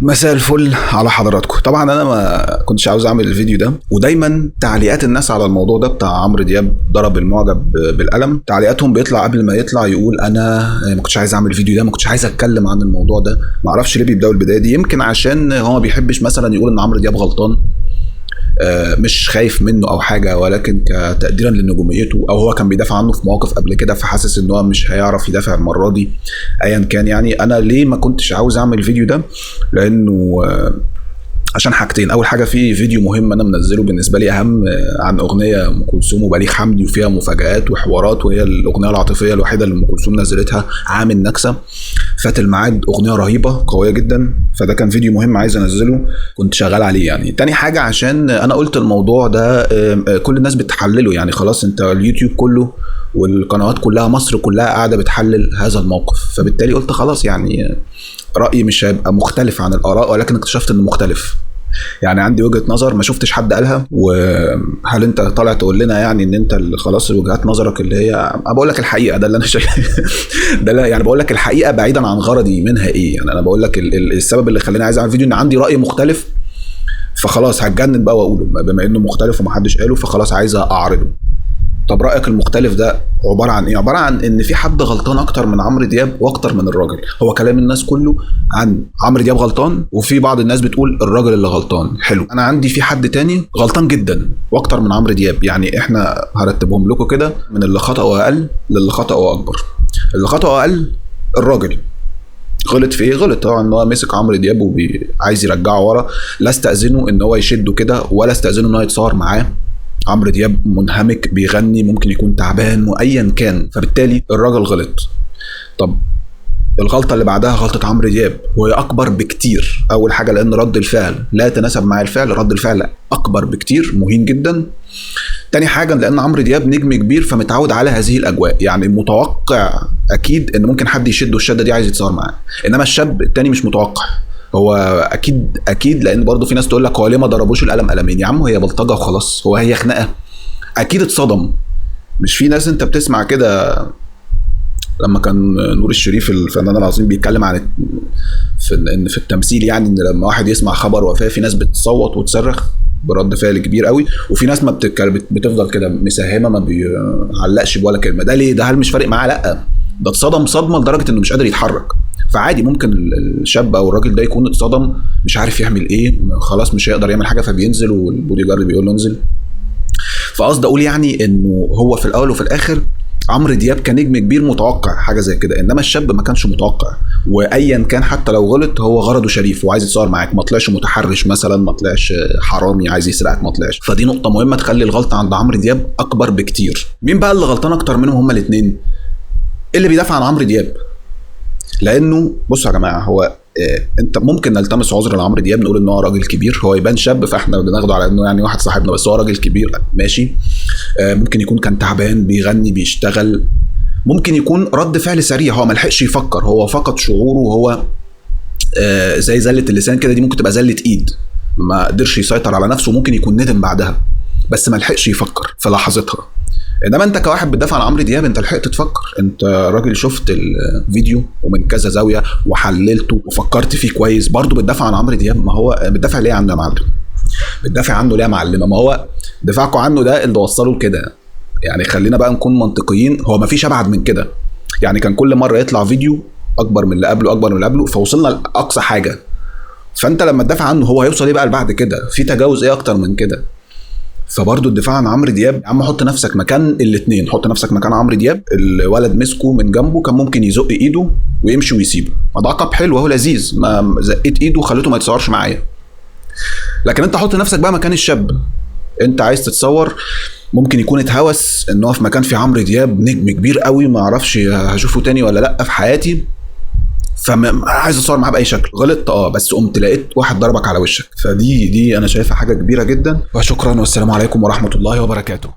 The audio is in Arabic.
مساء الفل على حضراتكم. طبعا انا ما كنتش عاوز اعمل الفيديو ده، ودايما تعليقات الناس على الموضوع ده بتاع عمرو دياب ضرب المعجب بالقلم، تعليقاتهم بيطلع قبل ما يطلع يقول انا ما كنتش عايز اعمل الفيديو ده، ما كنتش عايز اتكلم عن الموضوع ده. ما اعرفش ليه بيبداوا البدايه دي، يمكن عشان هو ما بيحبش مثلا يقول ان عمرو دياب غلطان، مش خايف منه او حاجه، ولكن كتقديرا لنجوميته، او هو كان بيدافع عنه في مواقف قبل كده فحاسس ان هو مش هيعرف يدافع المره دي. ايا كان، يعني انا ليه ما كنتش عاوز اعمل الفيديو ده؟ لانه عشان حاجتين. اول حاجه، في فيديو مهم انا منزله بالنسبه لي اهم، عن اغنيه ام كلثوم وبليغ حمدي، وفيها مفاجآت وحوارات، وهي الاغنيه العاطفيه الوحيده اللي ام كلثوم نزلتها عام النكسه. فات الميعاد، اغنيه رهيبه قويه جدا، فده كان فيديو مهم عايز انزله، كنت شغال عليه يعني. تاني حاجه، عشان انا قلت الموضوع ده كل الناس بتحلله، يعني خلاص انت اليوتيوب كله والقنوات كلها، مصر كلها قاعده بتحلل هذا الموقف، فبالتالي قلت خلاص يعني رأيي مش هيبقى مختلف عن الآراء، ولكن اكتشفت انه مختلف. يعني عندي وجهة نظر ما شفتش حد قالها، وهل انت طالع تقول لنا يعني ان انت خلاص وجهات نظرك اللي هي بقول لك الحقيقة، ده اللي انا شايف ده لا يعني بقول لك الحقيقة بعيدا عن غرضي منها ايه. يعني انا بقول لك السبب اللي خلاني عايز اعمل فيديو ان عندي رأي مختلف، فخلاص هتجنن بقى واقوله بما انه مختلف ومحدش قاله، فخلاص عايز اعرضه. طب رأيك المختلف ده عبارة عن ايه؟ عبارة عن ان في حد غلطان اكتر من عمرو دياب واكتر من الراجل. هو كلام الناس كله عن عمرو دياب غلطان، وفي بعض الناس بتقول الراجل اللي غلطان. حلو، انا عندي في حد تاني غلطان جدا واكتر من عمرو دياب. يعني احنا هرتبهم لكم كده من اللي خطأه اقل للي خطأه اكبر. اللي خطأه اقل الراجل. غلط في ايه؟ غلط طبعا ان هو مسك عمرو دياب وعايز يرجعه ورا. لا استأذنه ان هو يشده كده، ولا استأذنه ان هو يتصور معاه. عمرو دياب منهمك بيغني، ممكن يكون تعبان وايا كان، فبالتالي الراجل غلط. طب الغلطه اللي بعدها غلطه عمرو دياب، وهي اكبر بكتير. اول حاجه لان رد الفعل لا يتناسب مع الفعل، رد الفعل اكبر بكتير، مهين جدا. تاني حاجه لان عمرو دياب نجم كبير فمتعود على هذه الاجواء، يعني متوقع اكيد ان ممكن حد يشده الشده دي عايز يتصور معاه. انما الشاب التاني مش متوقع، هو اكيد لان برضه في ناس تقول لك هو ليه ما ضربوش القلم قلمين؟ يا عم هي بلطجه وخلاص، هي خناقه، اكيد اتصدم. مش في ناس انت بتسمع كده لما كان نور الشريف الفنان العظيم بيتكلم عن في التمثيل، يعني ان لما واحد يسمع خبر وفاه في ناس بتصوت وتصرخ برد فعل كبير قوي، وفي ناس ما بتفضل كده مساهمه ما بيعلقش بولا كلمه. ده ليه؟ ده هل مش فارق معاه؟ لا، ده اتصدم صدمه لدرجه انه مش قادر يتحرك. فعادي ممكن الشاب او الراجل ده يكون اتصدم مش عارف يعمل ايه، خلاص مش هيقدر يعمل حاجه، فبينزل والبودي جارد بيقول له انزل. فقصد اقول يعني انه هو في الاول وفي الاخر عمرو دياب كنجم كبير متوقع حاجه زي كده، انما الشاب ما كانش متوقع. وايا كان حتى لو غلط هو غرضه شريف وعايز يتصور معاك، ما طلعش متحرش مثلا، ما طلعش حرامي عايز يسرقك، ما طلعش. فدي نقطه مهمه تخلي الغلطه عند عمرو دياب اكبر بكتير. مين بقى اللي غلطان اكتر منهم؟ هما الاثنين اللي بيدافع عن عمرو دياب. لانه بصوا يا جماعه، هو انت ممكن نلتمس عذر لعمرو دياب، نقول ان هو راجل كبير، هو يبان شاب فاحنا بناخده على انه يعني واحد صاحبنا، بس هو راجل كبير ماشي. ممكن يكون كان تعبان بيغني بيشتغل، ممكن يكون رد فعل سريع، هو ما لحقش يفكر، هو فقد شعوره، وهو زي زله اللسان كده، دي ممكن تبقى زله ايد، ما قدرش يسيطر على نفسه، ممكن يكون ندم بعدها بس ما لحقش يفكر في لحظتها. انما انت كواحد بتدافع عن عمرو دياب انت لحقت تفكر، انت راجل شفت الفيديو ومن كذا زاويه وحللته وفكرت فيه كويس. برضه بتدافع عن عمرو دياب، ما هو بتدافع ليه عنه يا معلم؟ بتدافع عنه ليه يا معلمه؟ ما هو دفاعكم عنه ده اللي وصله لكده. يعني خلينا بقى نكون منطقيين، هو ما فيش ابعد من كده. يعني كان كل مره يطلع فيديو اكبر من اللي قبله اكبر من اللي قبله، فوصلنا لاقصى حاجه. فانت لما تدافع عنه هو هيوصل ايه بقى بعد كده؟ في تجاوز ايه اكتر من كده؟ فبرضه الدفاع عن عمرو دياب، يا عم حط نفسك مكان الاثنين، حط نفسك مكان عمرو دياب. الولد مسكه من جنبه كان ممكن يزق ايده ويمشي ويسيبه، ده عقاب حلو اهو لذيذ، ما زقيت ايده وخليته ما يتصورش معايا. لكن انت حط نفسك بقى مكان الشاب، انت عايز تتصور، ممكن يكون اتهوس ان هو في مكان في عمرو دياب نجم كبير قوي، ما اعرفش هشوفه تاني ولا لا في حياتي، فعايز اتصور معاه باي شكل. غلطت بس قمت لقيت واحد ضربك على وشك، فدي انا شايفها حاجه كبيره جدا. وشكرا والسلام عليكم ورحمه الله وبركاته.